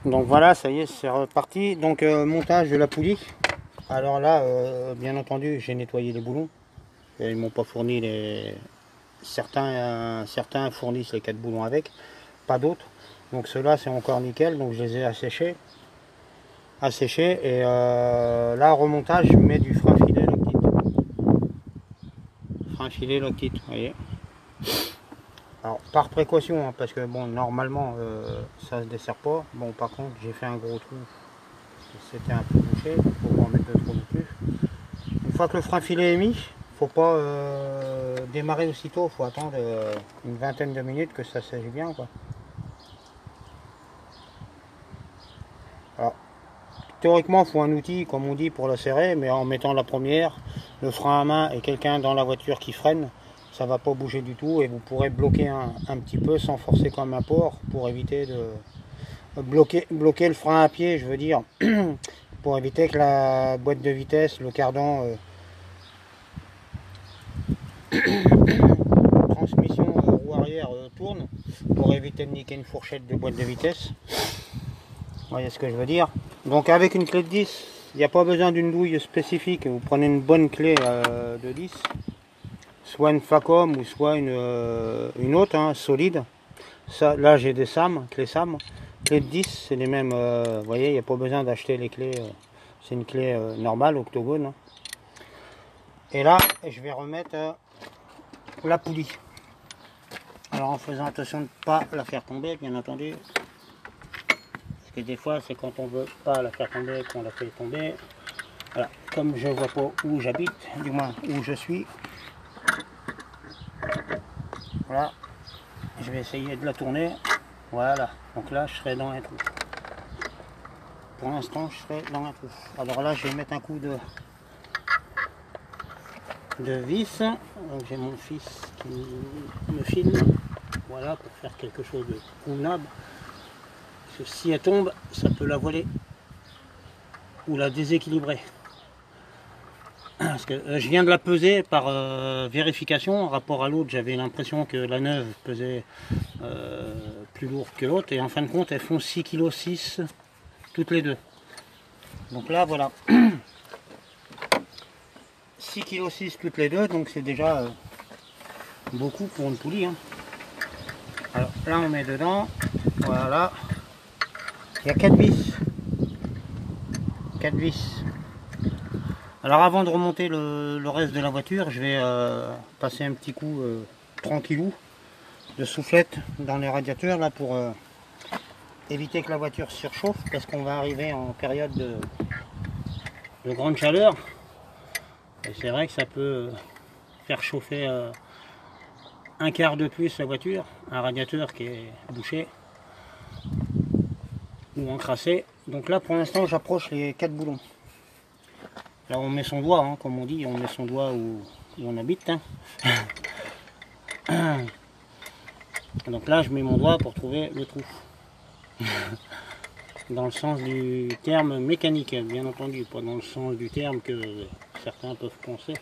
Donc voilà, ça y est, c'est reparti. Donc montage de la poulie. Alors là, bien entendu, j'ai nettoyé les boulons. Et ils m'ont pas fourni les... Certains fournissent les 4 boulons avec, pas d'autres. Donc ceux-là, c'est encore nickel. Donc je les ai asséchés. Et là, remontage, je mets du frein filet Loctite. Frein filet Loctite, vous voyez. Alors, par précaution, hein, parce que bon, normalement, ça se dessert pas. Bon, par contre, j'ai fait un gros trou. C'était un peu bouché, il faut pas en mettre de trop non plus. Une fois que le frein filet est mis, faut pas démarrer aussitôt, faut attendre une vingtaine de minutes que ça sèche bien, quoi. Alors, théoriquement, il faut un outil, comme on dit, pour la serrer, mais en mettant la première, le frein à main et quelqu'un dans la voiture qui freine, ça va pas bouger du tout et vous pourrez bloquer un petit peu sans forcer comme un porc pour éviter de bloquer le frein à pied, je veux dire, pour éviter que la boîte de vitesse, le cardan, transmission roue arrière tourne, pour éviter de niquer une fourchette de boîte de vitesse. Vous voyez ce que je veux dire. Donc avec une clé de 10, il n'y a pas besoin d'une douille spécifique, vous prenez une bonne clé de 10, soit une Facom ou soit une autre, hein, solide. Ça, là j'ai des SAM, clés SAM. Clé de 10, c'est les mêmes, vous voyez, il n'y a pas besoin d'acheter les clés, c'est une clé normale, octogone. Et là, je vais remettre la poulie. Alors en faisant attention de ne pas la faire tomber, bien entendu. Parce que des fois, c'est quand on veut pas la faire tomber qu'on la fait tomber. Voilà, comme je vois pas où j'habite, du moins où je suis. Voilà, je vais essayer de la tourner. Voilà, donc là, je serai dans un trou. Pour l'instant, je serai dans un trou. Alors là, je vais mettre un coup de vis. Donc j'ai mon fils qui me filme. Voilà, pour faire quelque chose de convenable. Parce que si elle tombe, ça peut la voler ou la déséquilibrer. Parce que je viens de la peser par vérification. En rapport à l'autre, j'avais l'impression que la neuve pesait plus lourd que l'autre. Et en fin de compte, elles font 6,6 kg toutes les deux. Donc là, voilà. 6,6 kg toutes les deux, donc c'est déjà beaucoup pour une poulie. Hein. Alors là, on met dedans. Voilà. Il y a 4 vis. 4 vis. Alors avant de remonter le reste de la voiture, je vais passer un petit coup tranquillou de soufflette dans les radiateurs là pour éviter que la voiture surchauffe parce qu'on va arriver en période de grande chaleur. Et c'est vrai que ça peut faire chauffer un quart de plus la voiture, un radiateur qui est bouché ou encrassé. Donc là pour l'instant j'approche les 4 boulons. Là on met son doigt, hein, comme on dit, on met son doigt où on habite. Hein. Donc là je mets mon doigt pour trouver le trou. Dans le sens du terme mécanique, bien entendu, pas dans le sens du terme que certains peuvent penser.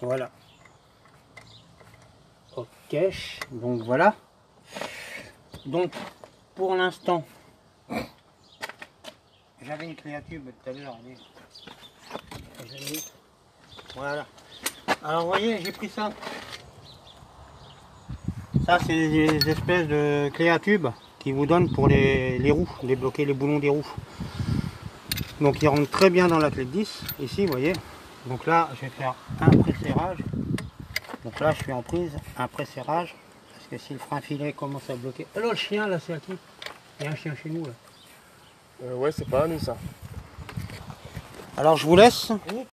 Voilà. Ok, donc voilà. Donc pour l'instant, j'avais une clé à tube tout à l'heure. Voilà. Alors vous voyez, j'ai pris ça. Ça c'est des espèces de clés à tube qui vous donnent pour les roues, débloquer les boulons des roues. Donc ils rentrent très bien dans la clé de 10, ici vous voyez. Donc là je vais faire un pré-serrage. Donc là je suis en prise, un pré-serrage. Parce que si le frein filet commence à bloquer. Alors le chien là c'est à qui? Il y a un chien chez nous là. Ouais, c'est pas à nous ça. Alors je vous laisse.